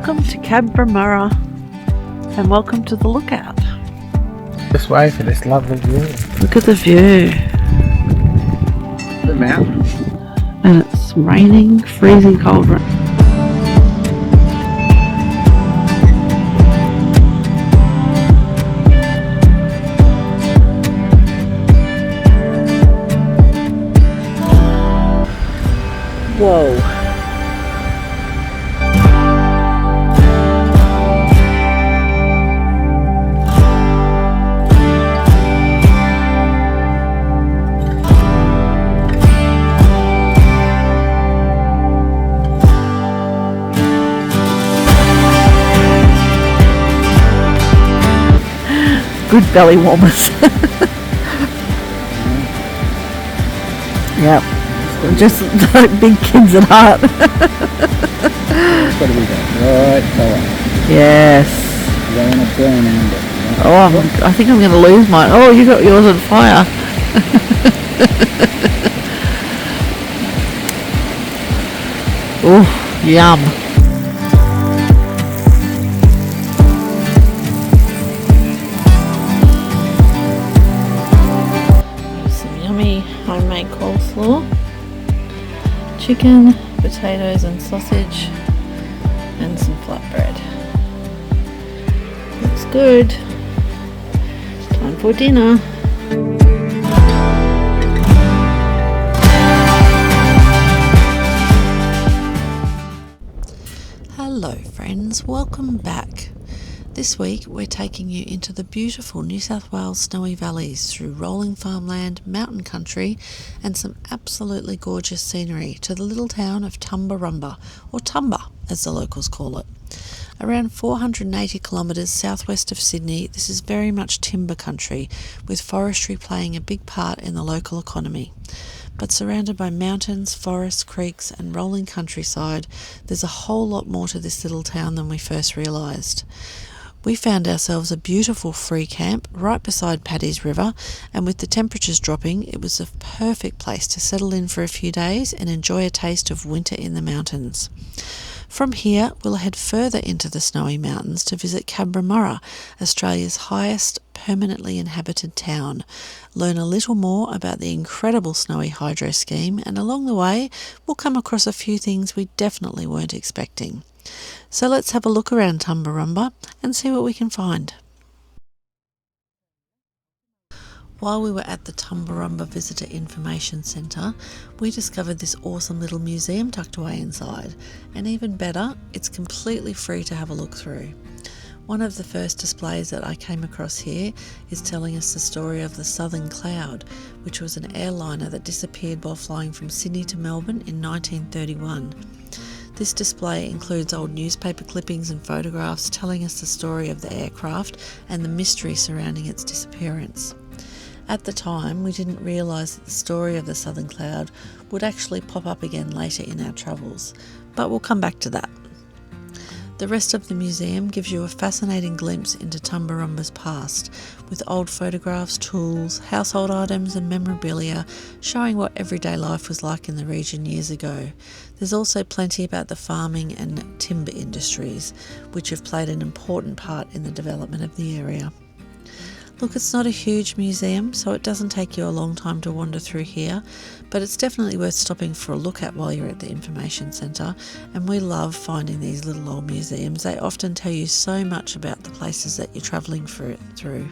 Welcome to Cabramurra and welcome to the lookout. This way for this lovely view. Look at the view. The mountain. And it's raining, freezing cold rain. Whoa. Good belly warmers. Yep. Just like big kids at heart. It's got to be that right colour. Yes. You don't want to burn under. Oh, I think I'm going to lose mine. Oh, you got yours on fire. Oh, yum. Homemade coleslaw, chicken, potatoes and sausage, and some flatbread. Looks good. Time for dinner. Hello friends, welcome back. This week we're taking you into the beautiful New South Wales snowy valleys through rolling farmland, mountain country and some absolutely gorgeous scenery to the little town of Tumbarumba, or Tumba as the locals call it. Around 480 kilometres southwest of Sydney, this is very much timber country, with forestry playing a big part in the local economy. But surrounded by mountains, forests, creeks and rolling countryside, there's a whole lot more to this little town than we first realised. We found ourselves a beautiful free camp right beside Paddy's river, and with the temperatures dropping, it was a perfect place to settle in for a few days and enjoy a taste of winter in the mountains. From here, we'll head further into the snowy mountains to visit Cabramurra, Australia's highest permanently inhabited town, learn a little more about the incredible snowy hydro scheme, and along the way, we'll come across a few things we definitely weren't expecting. So let's have a look around Tumbarumba and see what we can find. While we were at the Tumbarumba Visitor Information Centre, we discovered this awesome little museum tucked away inside, and even better, it's completely free to have a look through. One of the first displays that I came across here is telling us the story of the Southern Cloud, which was an airliner that disappeared while flying from Sydney to Melbourne in 1931. This display includes old newspaper clippings and photographs telling us the story of the aircraft and the mystery surrounding its disappearance. At the time, we didn't realise that the story of the Southern Cloud would actually pop up again later in our travels, but we'll come back to that. The rest of the museum gives you a fascinating glimpse into Tumbarumba's past, with old photographs, tools, household items and memorabilia showing what everyday life was like in the region years ago. There's also plenty about the farming and timber industries, which have played an important part in the development of the area. Look, it's not a huge museum, so it doesn't take you a long time to wander through here, but it's definitely worth stopping for a look at while you're at the information centre, and we love finding these little old museums. They often tell you so much about the places that you're travelling through.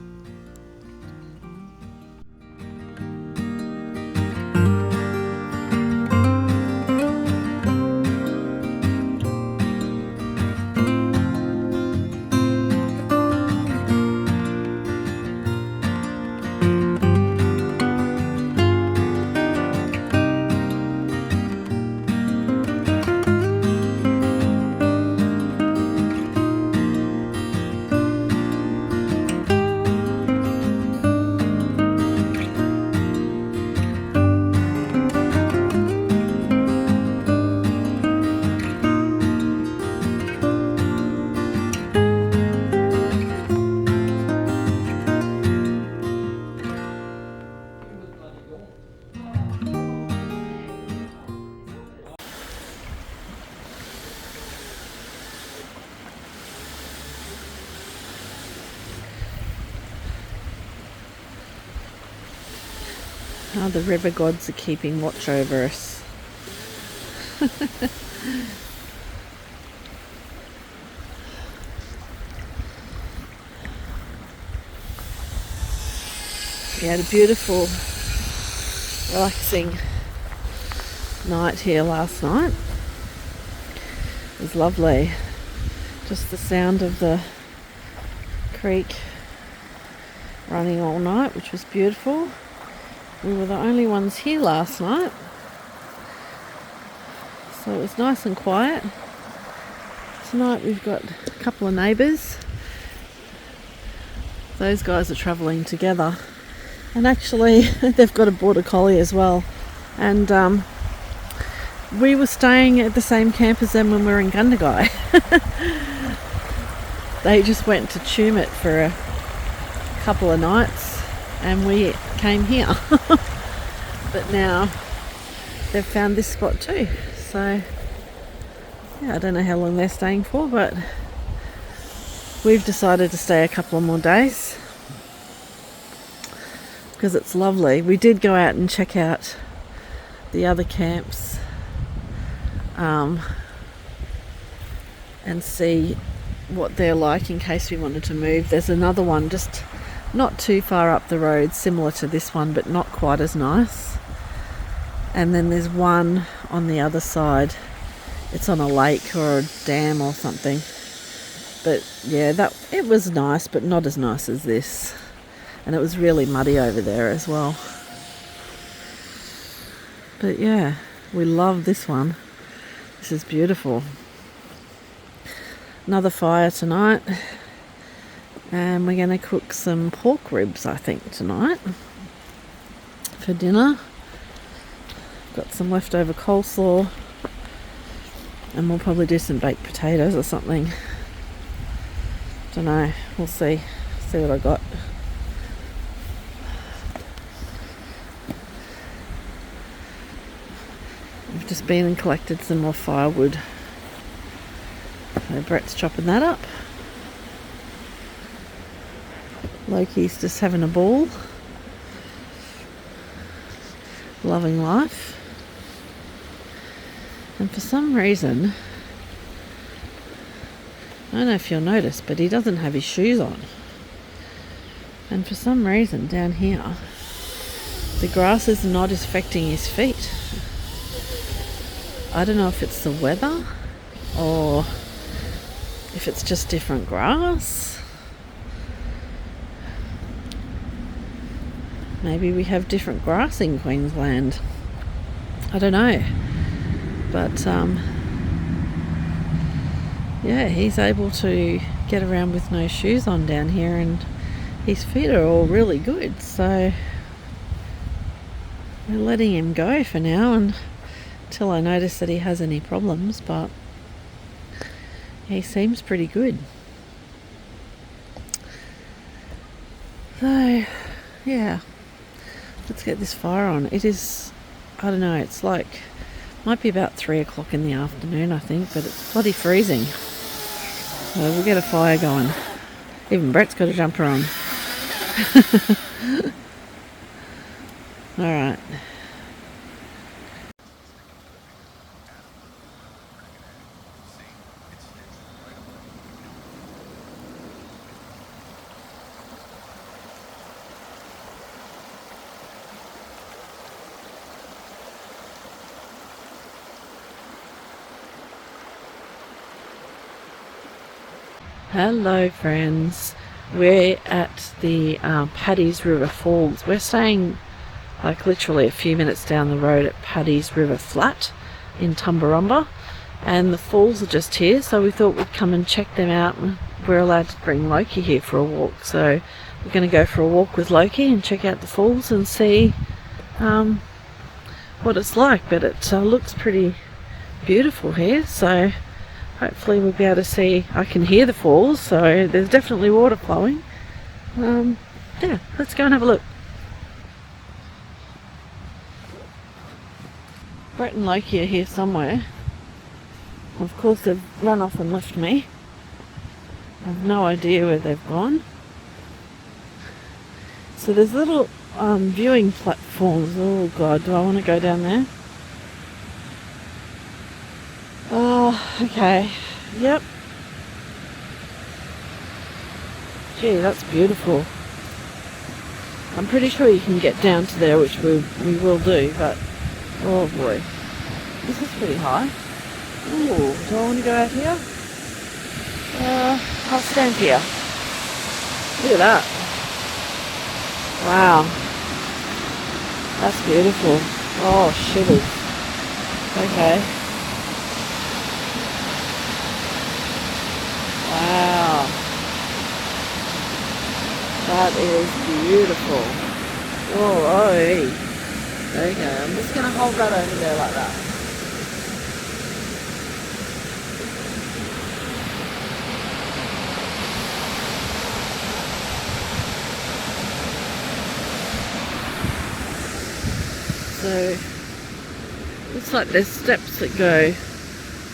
Oh, the river gods are keeping watch over us. We had a beautiful, relaxing night here last night. It was lovely. Just the sound of the creek running all night, which was beautiful. We were the only ones here last night, so it was nice and quiet. Tonight we've got a couple of neighbours. Those guys are travelling together, and actually they've got a border collie as well. And we were staying at the same camp as them when we were in Gundagai. They just went to Tumut for a couple of nights and we came here. But now they've found this spot too, so yeah, I don't know how long they're staying for, but we've decided to stay a couple of more days because it's lovely. We did go out and check out the other camps and see what they're like in case we wanted to move. There's another one just not too far up the road, similar to this one, but not quite as nice. And then there's one on the other side. It's on a lake or a dam or something. But yeah, it was nice, but not as nice as this. And it was really muddy over there as well. But yeah, we love this one. This is beautiful. Another fire tonight. And we're going to cook some pork ribs, I think, tonight for dinner. Got some leftover coleslaw. And we'll probably do some baked potatoes or something. Don't know. We'll see. See what I got. I've just been and collected some more firewood. So Brett's chopping that up. Loki's just having a ball. Loving life. And for some reason, I don't know if you'll notice, but he doesn't have his shoes on. And for some reason down here, the grass is not affecting his feet. I don't know if it's the weather or if it's just different grass. Maybe we have different grass in Queensland. I don't know. But yeah, he's able to get around with no shoes on down here, and his feet are all really good, so we're letting him go for now until I notice that he has any problems, but he seems pretty good. So yeah, let's get this fire on. It is, I don't know, it's like, might be about 3 o'clock in the afternoon, I think, but it's bloody freezing. So we'll get a fire going. Even Brett's got a jumper on. Alright. Hello friends, we're at the Paddy's River Falls. We're staying like literally a few minutes down the road at Paddy's River Flat in Tumbarumba, and the falls are just here, so we thought we'd come and check them out. We're allowed to bring Loki here for a walk, so we're going to go for a walk with Loki and check out the falls and see what it's like. But it looks pretty beautiful here, so hopefully we'll be able to see. I can hear the falls, so there's definitely water flowing. Yeah, let's go and have a look. Brett and Loki are here somewhere. Of course they've run off and left me. I have no idea where they've gone. So there's little viewing platforms. Oh god, do I want to go down there? Oh, okay. Yep. Gee, that's beautiful. I'm pretty sure you can get down to there, which we will do, but oh boy. This is pretty high. Ooh, do I want to go out here? I'll stand here. Look at that. Wow. That's beautiful. Oh, shivers. Okay. Wow. That is beautiful. Oh, okay, I'm just going to hold that over there like that. So, looks like there's steps that go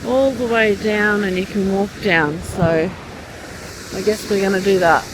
all the way down and you can walk down. So, I guess we're going to do that.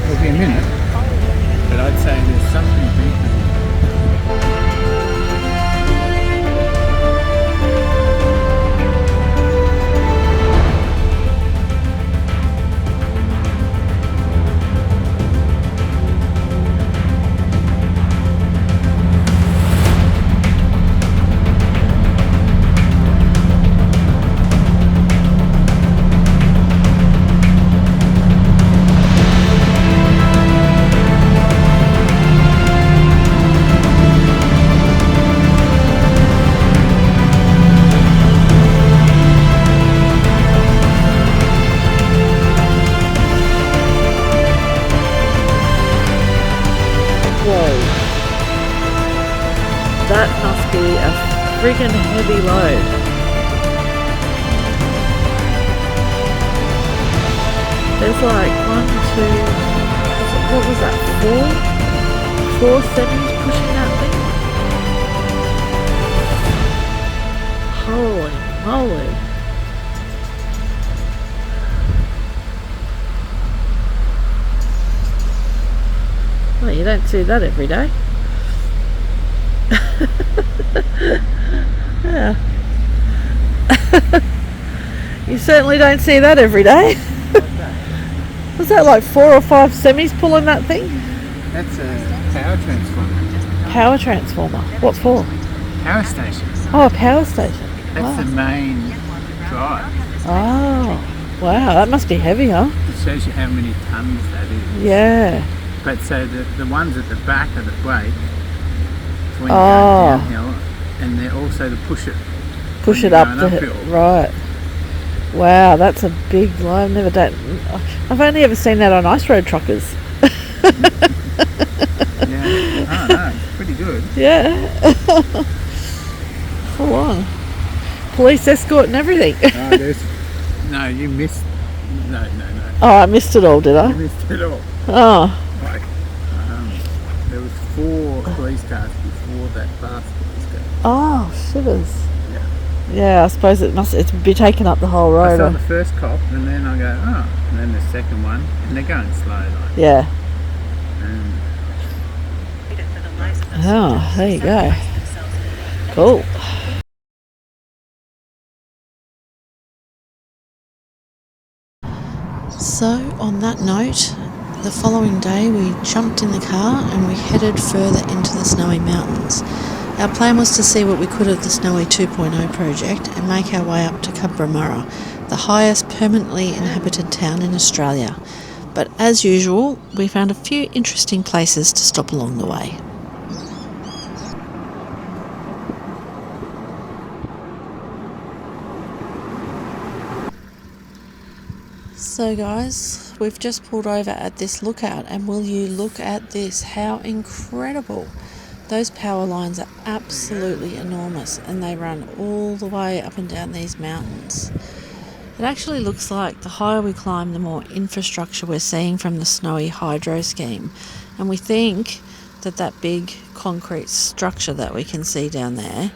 It'll be a minute, but I'd say there's something deeper. That must be a friggin' heavy load. There's like 1, 2, what was that, 4 semis pushing that thing? Holy moly. Well, you don't see that every day. Yeah. You certainly don't see that every day. Was that like 4 or 5 semis pulling that thing? That's a power transformer. Power transformer? What for? Power station. Oh, a power station. That's the main drive. Oh, wow, that must be heavy, huh? It's shows you how many tons that is. Yeah. But so the ones at the back are the brake for when you're Oh. going downhill, and they're also to push it up going the uphill. right. Wow, that's a big line. I've only ever seen that on ice road truckers. Yeah, I don't know, it's pretty good. Yeah. Full on. Police escort and everything. No, you missed. No. Oh, I missed it all, did I? You missed it all. Oh. Like, there was 4 police cars before that last police car. Oh, shivers. Yeah. Yeah, I suppose it's be taking up the whole I road. saw the first cop, and then I go, oh, and then the second one, and they're going slow, like. Yeah. And Oh, there you go. Cool. So, on that note, the following day we jumped in the car and we headed further into the Snowy Mountains. Our plan was to see what we could of the Snowy 2.0 project and make our way up to Cabramurra, the highest permanently inhabited town in Australia. But as usual, we found a few interesting places to stop along the way. So guys, we've just pulled over at this lookout, and will you look at this? How incredible. Those power lines are absolutely enormous, and they run all the way up and down these mountains. It actually looks like the higher we climb, the more infrastructure we're seeing from the Snowy hydro scheme, and we think that big concrete structure that we can see down there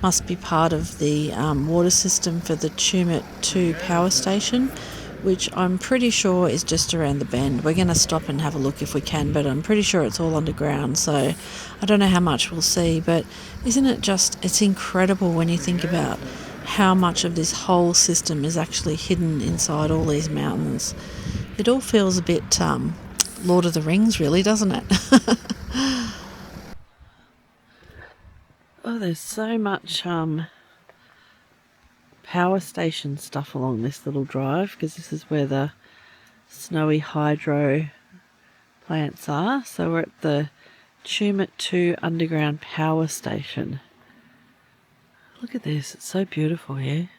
must be part of the water system for the Tumut 2 power station, which I'm pretty sure is just around the bend. We're going to stop and have a look if we can, but I'm pretty sure it's all underground, so I don't know how much we'll see. But isn't it just, it's incredible when you think about how much of this whole system is actually hidden inside all these mountains. It all feels a bit Lord of the Rings, really, doesn't it? Oh, there's so much power station stuff along this little drive, because this is where the Snowy hydro plants are. So we're at the Tumut 2 underground power station. Look at this, it's so beautiful here.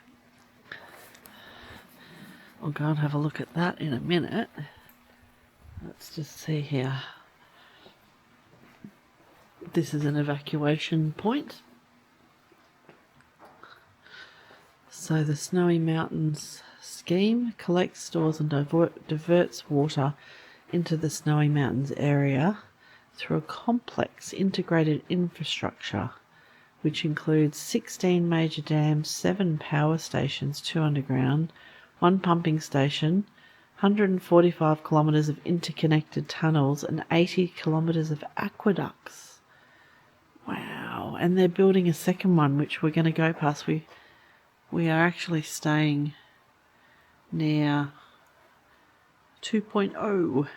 I'll go and have a look at that in a minute. Let's just see here. This is an evacuation point. So the Snowy Mountains scheme collects, stores and diverts water into the Snowy Mountains area through a complex integrated infrastructure which includes 16 major dams, 7 power stations, 2 underground, 1 pumping station, 145 kilometres of interconnected tunnels and 80 kilometres of aqueducts. Wow, and they're building a second one which we're going to go past. We are actually staying near 2.0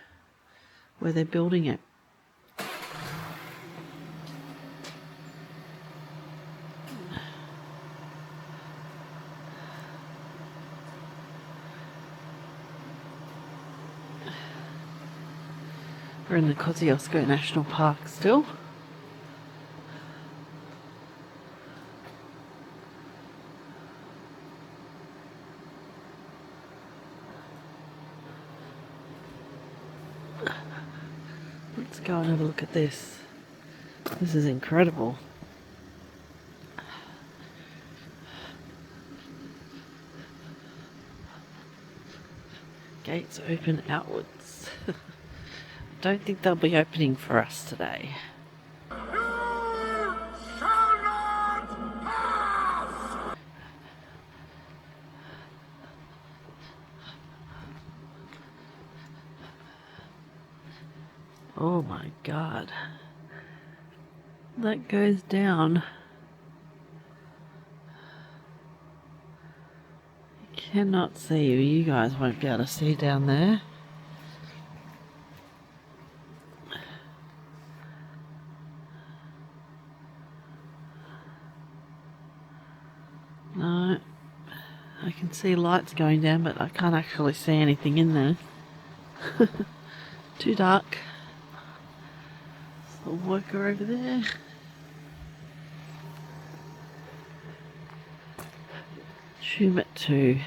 where they're building it. We're in the Kosciuszko National Park still. Let's go and have a look at this. This is incredible. Gates open outwards. Don't think they'll be opening for us today. Oh my God. That goes down. You cannot see, you guys won't be able to see down there. No, I can see lights going down, but I can't actually see anything in there. Too dark. The worker over there. Tumut 2.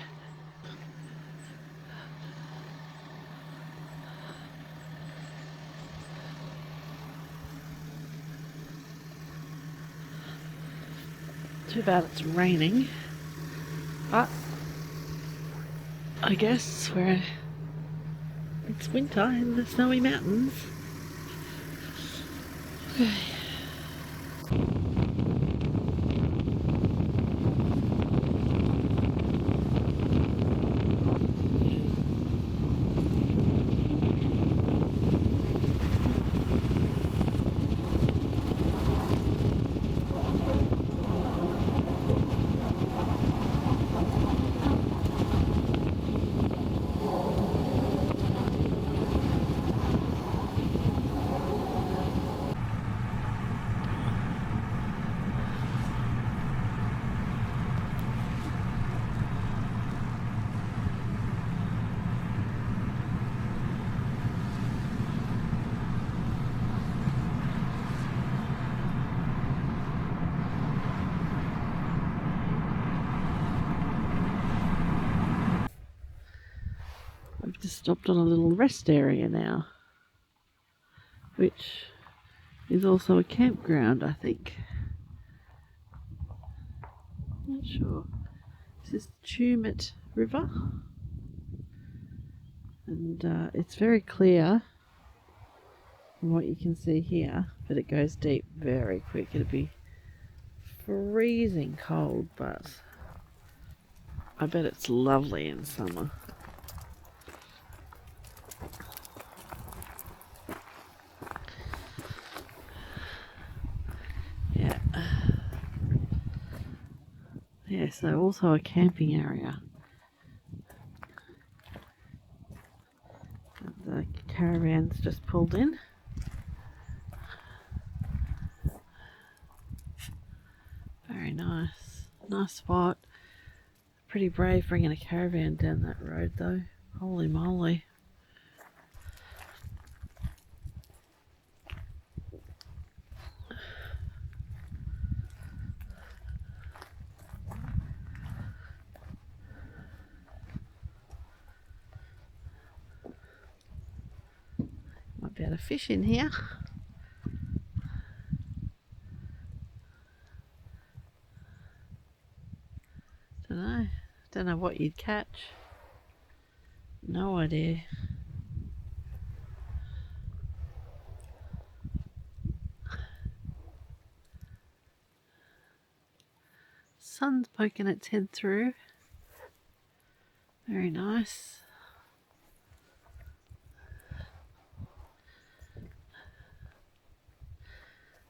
Too bad it's raining, but I guess it's winter in the snowy mountains. Okay. I've just stopped on a little rest area now, which is also a campground, I think. Not sure. This is the Tumut River, and it's very clear from what you can see here, but it goes deep very quick. It'll be freezing cold, but I bet it's lovely in summer. Yeah, so also a camping area. The caravan's just pulled in. Very nice. Nice spot. Pretty brave bringing a caravan down that road though. Holy moly. Might be able to fish in here. Don't know what you'd catch. No idea. Sun's poking its head through. Very nice.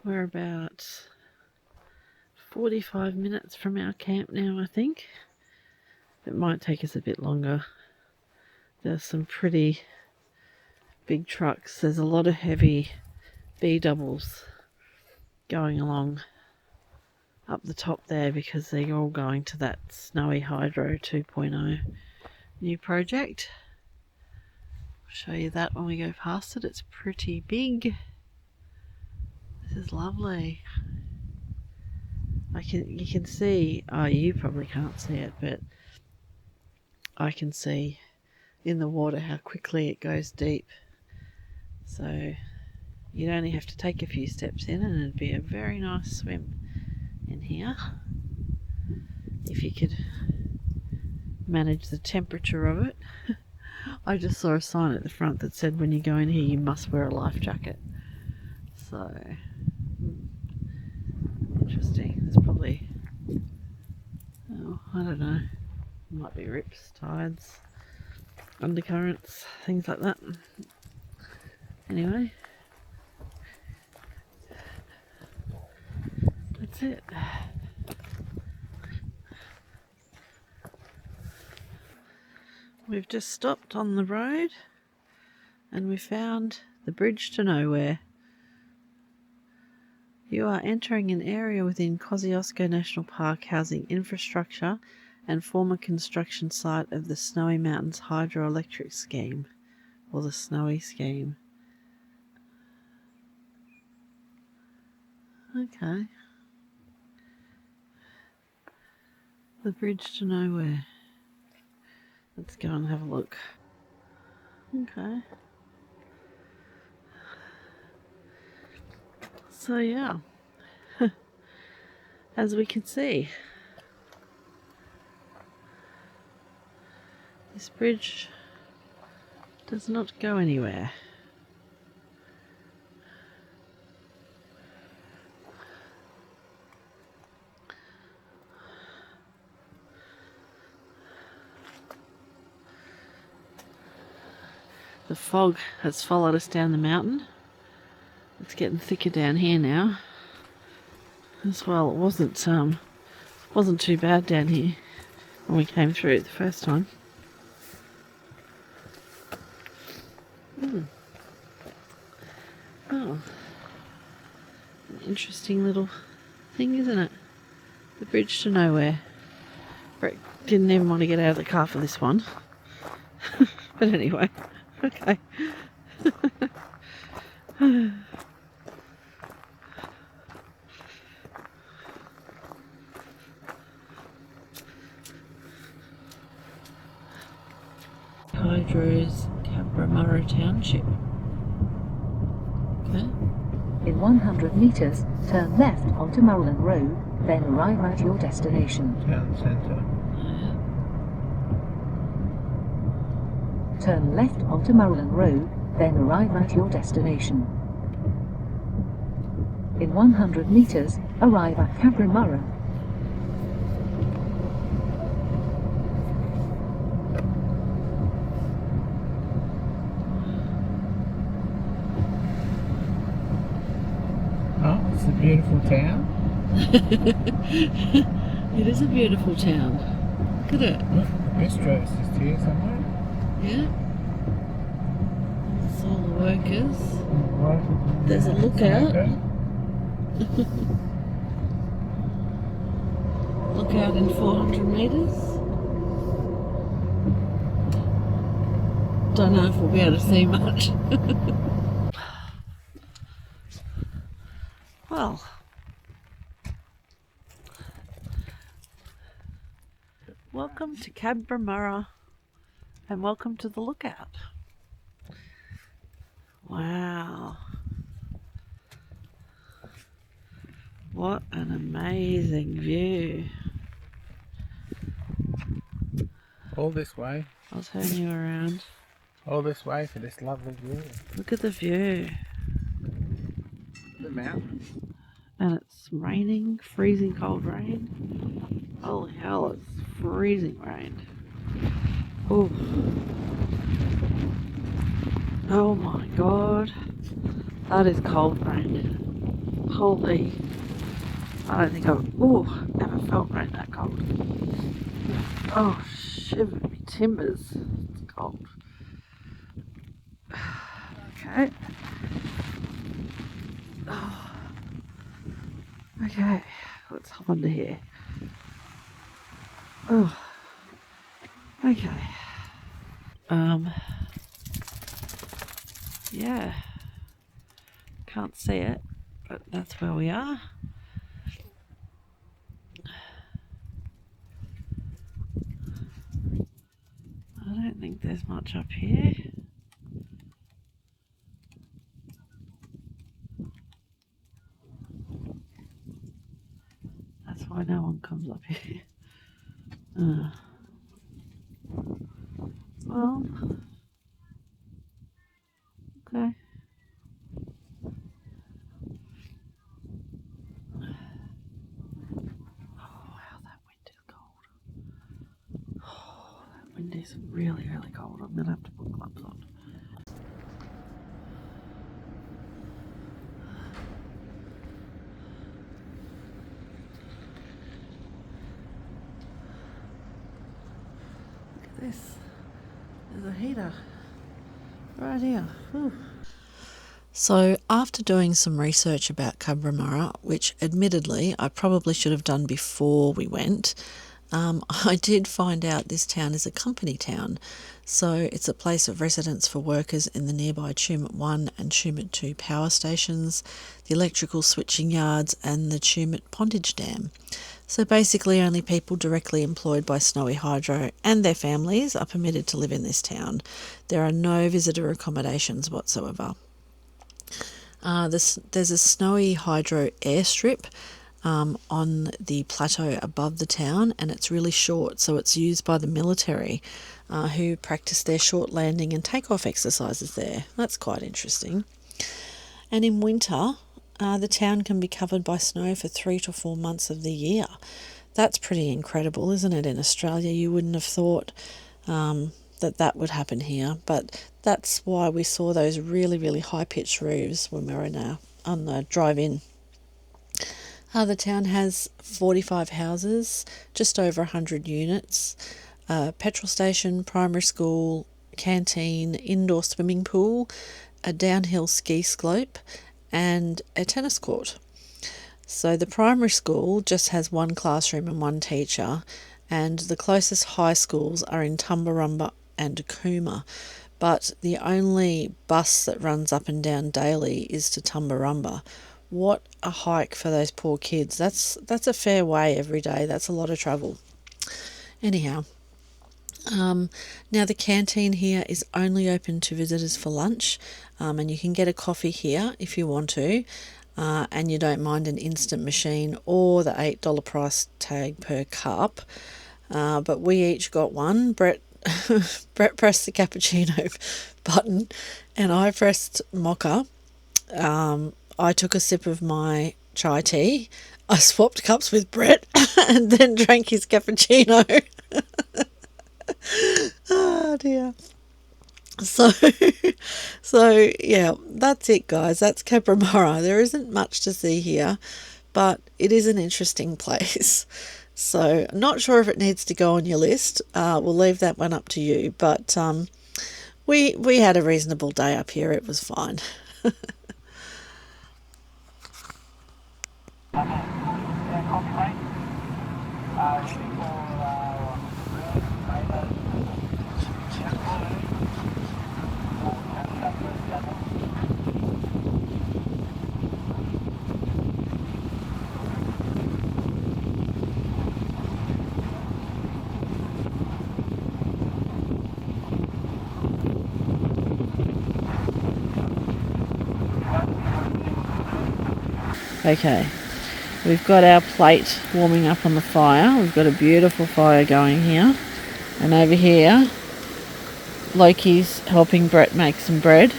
We're about 45 minutes from our camp now, I think. It might take us a bit longer. There's some pretty big trucks. There's a lot of heavy B doubles going along up the top there because they're all going to that Snowy Hydro 2.0 new project. I'll show you that when we go past it. It's pretty big. This is lovely. You can see, oh, you probably can't see it, but I can see in the water how quickly it goes deep. So you'd only have to take a few steps in and it'd be a very nice swim in here if you could manage the temperature of it. I just saw a sign at the front that said when you go in here you must wear a life jacket. So interesting. There's probably, oh, I don't know, might be rips, tides, undercurrents, things like that. Anyway, that's it. We've just stopped on the road and we found the bridge to nowhere. You are entering an area within Kosciuszko National Park housing infrastructure and former construction site of the Snowy Mountains hydroelectric scheme. or the snowy scheme. Okay. The bridge to nowhere. Let's go and have a look. Okay. So yeah, as we can see, this bridge does not go anywhere. The fog has followed us down the mountain. It's getting thicker down here now. As well, it wasn't too bad down here when we came through it the first time. Oh, an interesting little thing, isn't it? The bridge to nowhere. Brett didn't even want to get out of the car for this one. But anyway, okay. Hydro's Cabramurra Township. Okay. In 100 metres, turn left onto Maryland Road, then arrive at your destination. Town centre. Turn left onto Maryland Road, then arrive at your destination. In 100 metres, arrive at Cabramurra. Oh, it's a beautiful town. It is a beautiful town. Look at it. Look, the bistro's just here somewhere. Yeah. That's all the workers. Right. There's a lookout. Lookout in 400 metres. Don't know if we'll be able to see much. Well, welcome to Cabramurra and welcome to the lookout. Wow. What an amazing view. All this way. I'll turn you around. All this way for this lovely view. Look at the view. The mountains. And it's raining, freezing cold rain. Holy hell, it's freezing rain. Oh. Oh my god. That is cold rain. Holy. I don't think I've ever felt rain that cold. Oh, shiver me timbers. It's cold. Okay. Oh. Okay, let's hop under here. Oh. Okay. Yeah. Can't see it, but that's where we are. I don't think there's much up here. That's why no one comes up here. Well, okay. Oh wow, that wind is cold. Oh, that wind is really, really cold. I'm gonna have to put gloves on. Look at this. There's a heater right here. Whew. So after doing some research about Cabramurra, which admittedly I probably should have done before we went, I did find out this town is a company town, so it's a place of residence for workers in the nearby Tumut 1 and Tumut 2 power stations, the electrical switching yards and the Tumut Pondage Dam. So basically only people directly employed by Snowy Hydro and their families are permitted to live in this town. There are no visitor accommodations whatsoever. There's a Snowy Hydro airstrip on the plateau above the town, and it's really short, so it's used by the military who practice their short landing and takeoff exercises there. That's quite interesting. And in winter, the town can be covered by snow for 3 to 4 months of the year. That's pretty incredible, isn't it? In Australia, you wouldn't have thought that would happen here, but that's why we saw those really, really high-pitched roofs when we were on the drive-in. The town has 45 houses, just over 100 units, a petrol station, primary school, canteen, indoor swimming pool, a downhill ski slope, and a tennis court. So the primary school just has 1 classroom and 1 teacher, and the closest high schools are in Tumbarumba and Cooma, but the only bus that runs up and down daily is to Tumbarumba. What a hike for those poor kids. That's a fair way every day. That's a lot of travel. Anyhow, now the canteen here is only open to visitors for lunch, and you can get a coffee here if you want to, and you don't mind an instant machine or the $8 price tag per cup. But we each got one. Brett pressed the cappuccino button, and I pressed mocha. I took a sip of my chai tea. I swapped cups with Brett and then drank his cappuccino. Oh dear. So yeah, that's it, guys. That's Cabramurra. There isn't much to see here, but it is an interesting place. So I'm not sure if it needs to go on your list. We'll leave that one up to you. But we had a reasonable day up here. It was fine. Okay, we've got our plate warming up on the fire. We've got a beautiful fire going here. And over here, Loki's helping Brett make some bread.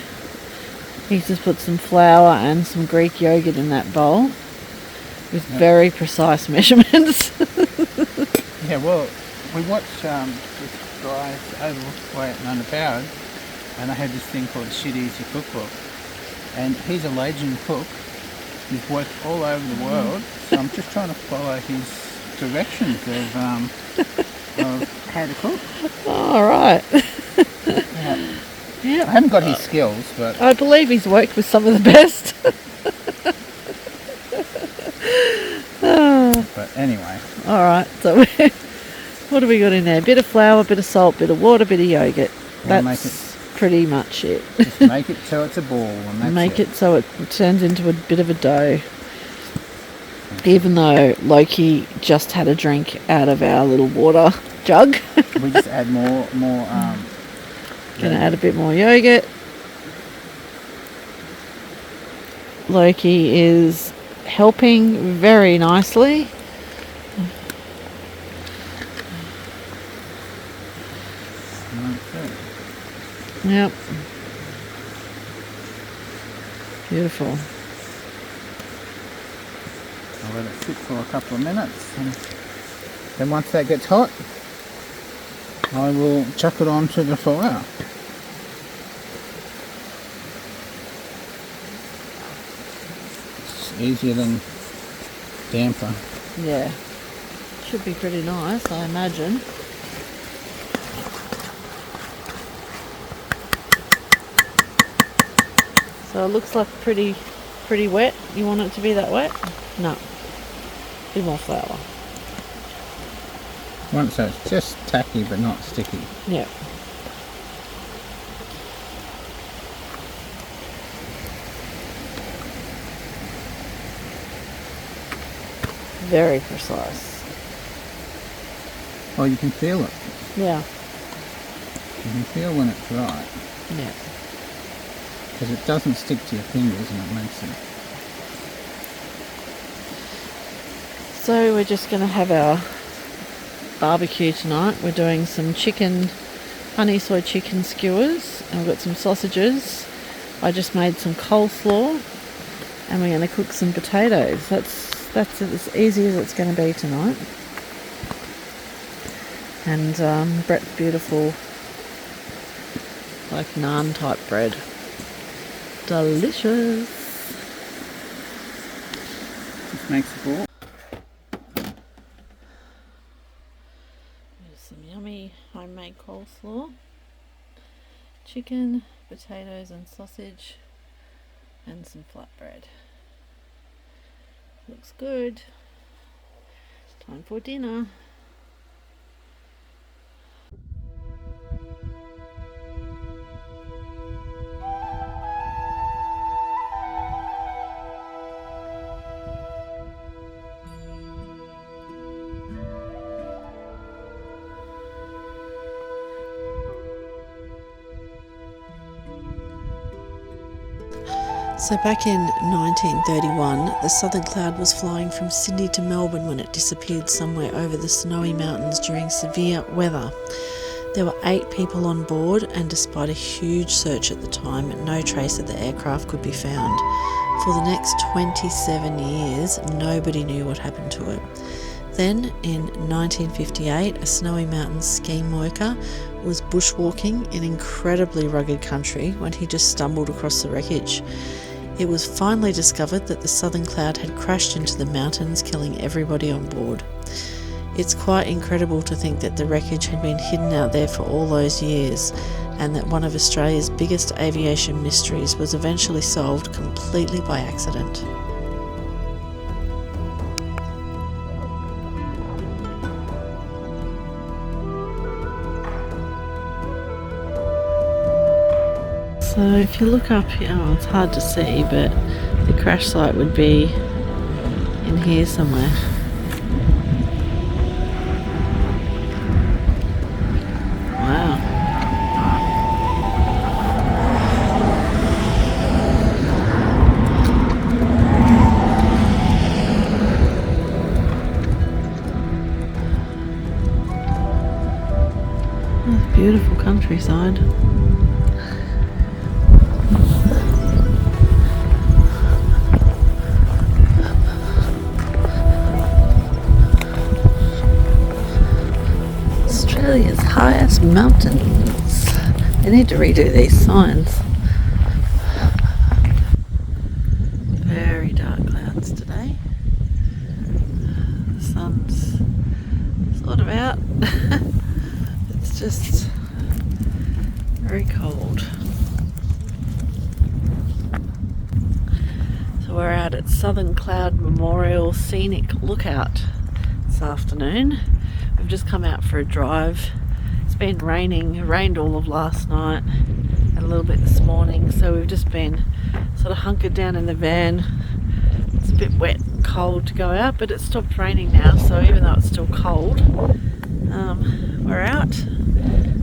He's just put some flour and some Greek yogurt in that bowl with very precise measurements. Yeah, well, we watched this guys overweight and underpowered, and they had this thing called Shit Easy Cookbook. And he's a legend cook. He's worked all over the world, so I'm just trying to follow his directions of how to cook. All right. Yeah. I haven't got his skills, but I believe he's worked with some of the best. But anyway. All right. So what have we got in there? Bit of flour, bit of salt, bit of water, bit of yogurt. That's pretty much it. Just make it so it's a ball, and that's make it so it turns into a bit of a dough. Even though Loki just had a drink out of our little water jug. We just add more. Gonna add a bit more yogurt. Loki is helping very nicely. Yep. Beautiful. I'll let it sit for a couple of minutes, and then once that gets hot, I will chuck it onto the fire. It's easier than damper. Yeah. Should be pretty nice, I imagine. So it looks like pretty wet. You want it to be that wet? No. Bit more flour. So it's just tacky but not sticky. Yeah. Very precise. Oh, you can feel it. Yeah. You can feel when it's right. Yeah. Because it doesn't stick to your fingers and it makes it. So we're just going to have our barbecue tonight. We're doing some chicken, honey soy chicken skewers, and we've got some sausages. I just made some coleslaw, and we're going to cook some potatoes. That's as easy as it's going to be tonight. And Brett's beautiful, like naan type bread. Delicious. Just makes it all. Some yummy homemade coleslaw, chicken, potatoes and sausage, and some flatbread. Looks good. Time for dinner. So back in 1931, the Southern Cloud was flying from Sydney to Melbourne when it disappeared somewhere over the snowy mountains during severe weather. There were 8 people on board, and despite a huge search at the time, no trace of the aircraft could be found. For the next 27 years, nobody knew what happened to it. Then, in 1958, a snowy mountains scheme worker was bushwalking in incredibly rugged country when he just stumbled across the wreckage. It was finally discovered that the Southern Cloud had crashed into the mountains, killing everybody on board. It's quite incredible to think that the wreckage had been hidden out there for all those years, and that one of Australia's biggest aviation mysteries was eventually solved completely by accident. So if you look up here, oh, it's hard to see, but the crash site would be in here somewhere. Wow. That's beautiful countryside. Australia's highest mountains. They need to redo these signs. Very dark clouds today. The sun's sort of out. It's just very cold. So we're out at Southern Cloud Memorial Scenic Lookout this afternoon. We've just come out for a drive. It's been raining. It rained all of last night and a little bit this morning, so we've just been sort of hunkered down in the van. It's a bit wet and cold to go out, but it stopped raining now, so even though it's still cold, we're out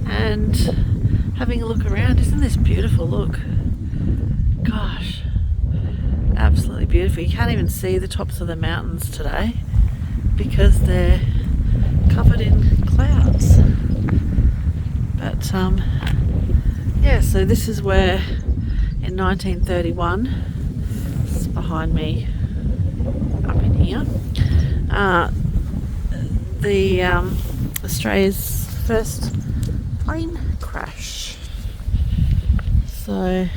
and having a look around. Isn't this beautiful? Look, gosh, absolutely beautiful. You can't even see the tops of the mountains today because they're covered in clouds. But yeah, so this is where in 1931, this is behind me up in here, the Australia's first plane crash. So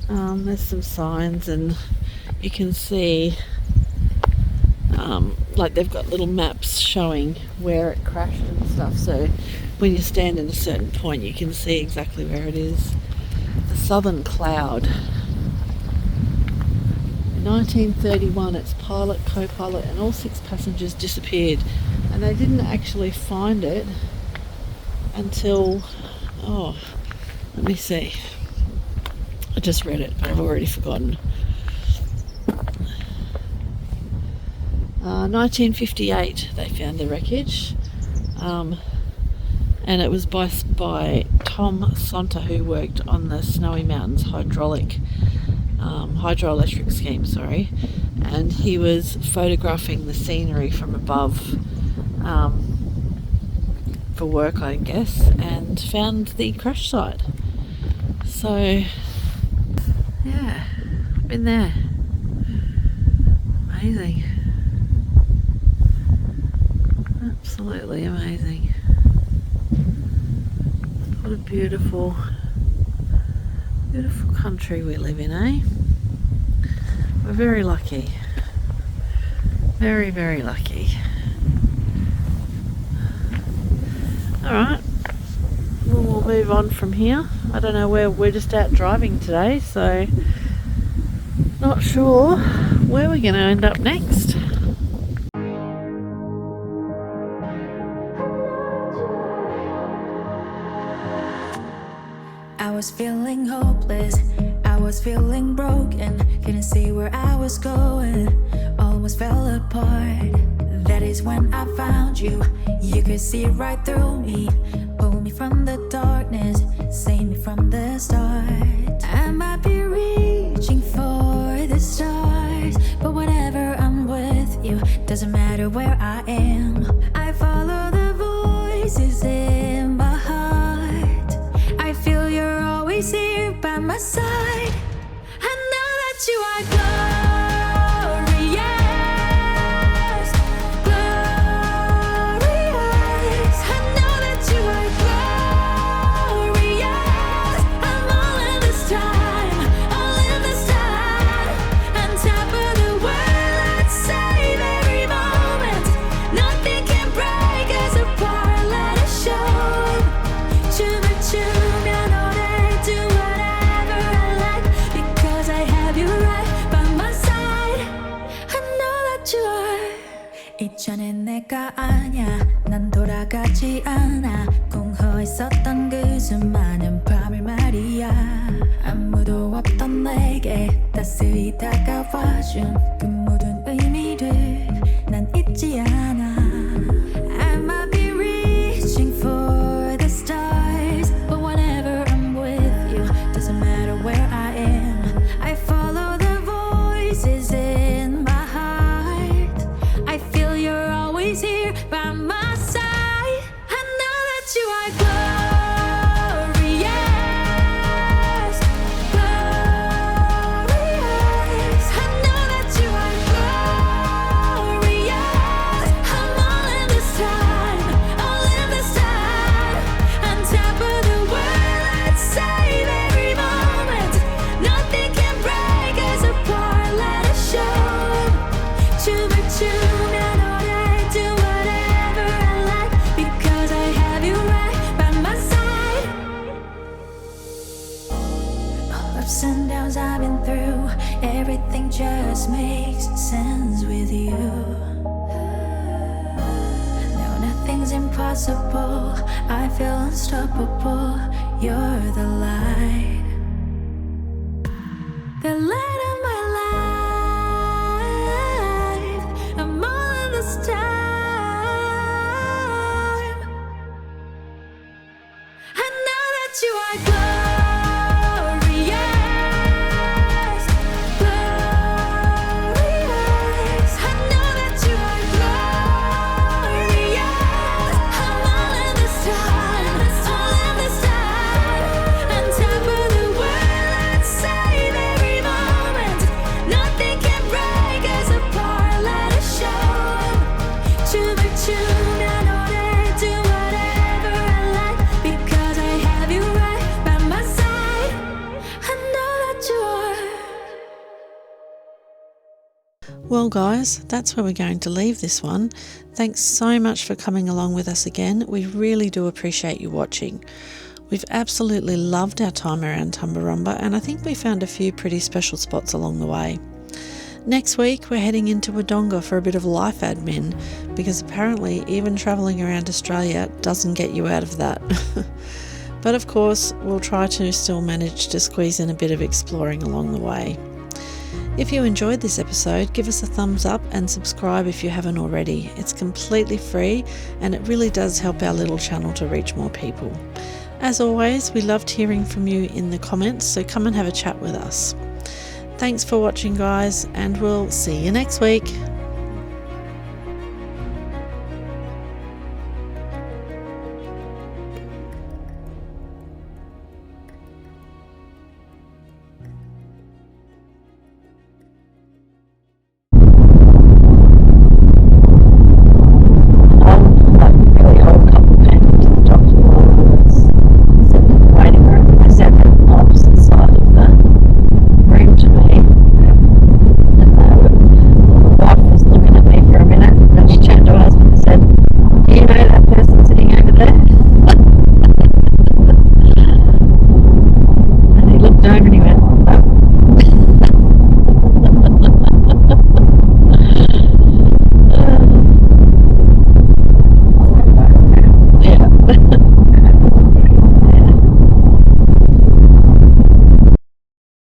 there's some signs, and you can see like they've got little maps showing where it crashed and stuff, so when you stand in a certain point you can see exactly where it is. The Southern Cloud. In 1931, its pilot, co-pilot and all 6 passengers disappeared, and And I didn't actually find it until, let me see. I just read it, but I've already forgotten. 1958 they found the wreckage, and it was by Tom Sonta, who worked on the Snowy Mountains hydroelectric scheme, and he was photographing the scenery from above for work, I guess, and found the crash site. So yeah, I've been there. Amazing. Absolutely amazing. What a beautiful country we live in, eh? We're very lucky. Very, very lucky. Alright, we'll move on from here. I don't know where, we're just out driving today, so not sure where we're going to end up next. I was feeling hopeless, I was feeling broken, couldn't see where I was going, almost fell apart. That is when I found you, you could see right through me, pull me from the darkness, save me from the start. I might be reaching for the stars, but whenever I'm with you, doesn't matter where I am. I follow the voices in my heart, I feel you're always here by my side. I know that you are glorious, glorious. I know that you are glorious. I'm all in this time, all in this time. On top of the world, let's save every moment. Nothing can break us apart, let us show. 춤을 추면 오래 do whatever I like, because I have you right by my side. I know that you are. 이전엔 내가 아냐, 난 돌아가지 않아. 공허했었던 그 수많은 밤을 말이야. 아무도 없던 내게 따스히 다가와준 그 모든 의미를 난 잊지 않아. I might be reaching for the stars, but whenever I'm with you, doesn't matter where I am. I follow the voices in my heart, I feel you're always here by my side. I know that you are glorious, glorious. I know that you are glorious. I'm all in this time, all in this time. On top of the world, let's save every moment. Nothing can break us apart, let us show. 춤을 추면 오래 do whatever I like, because I have you right by my side. All ups and downs I've been through, everything just makes sense with you. No, nothing's impossible, I feel unstoppable. You're the light, the light of my life. I'm all in this time. I know that you are glorious, glorious. I know that you are glorious. I'm all in this time, all in this time. On top of the world, let's save every moment. Nothing can break us apart, let us show. 춤을 추면 오래 do whatever I like, because I have you right by my side. I know that you are. Well guys, that's where we're going to leave this one. Thanks so much for coming along with us again. We really do appreciate you watching. We've absolutely loved our time around Tumbarumba, and I think we found a few pretty special spots along the way. Next week we're heading into Wodonga for a bit of life admin, because apparently even travelling around Australia doesn't get you out of that. But of course we'll try to still manage to squeeze in a bit of exploring along the way. If you enjoyed this episode, give us a thumbs up and subscribe if you haven't already. It's completely free and it really does help our little channel to reach more people. As always, we loved hearing from you in the comments, so come and have a chat with us. Thanks for watching, guys, and we'll see you next week.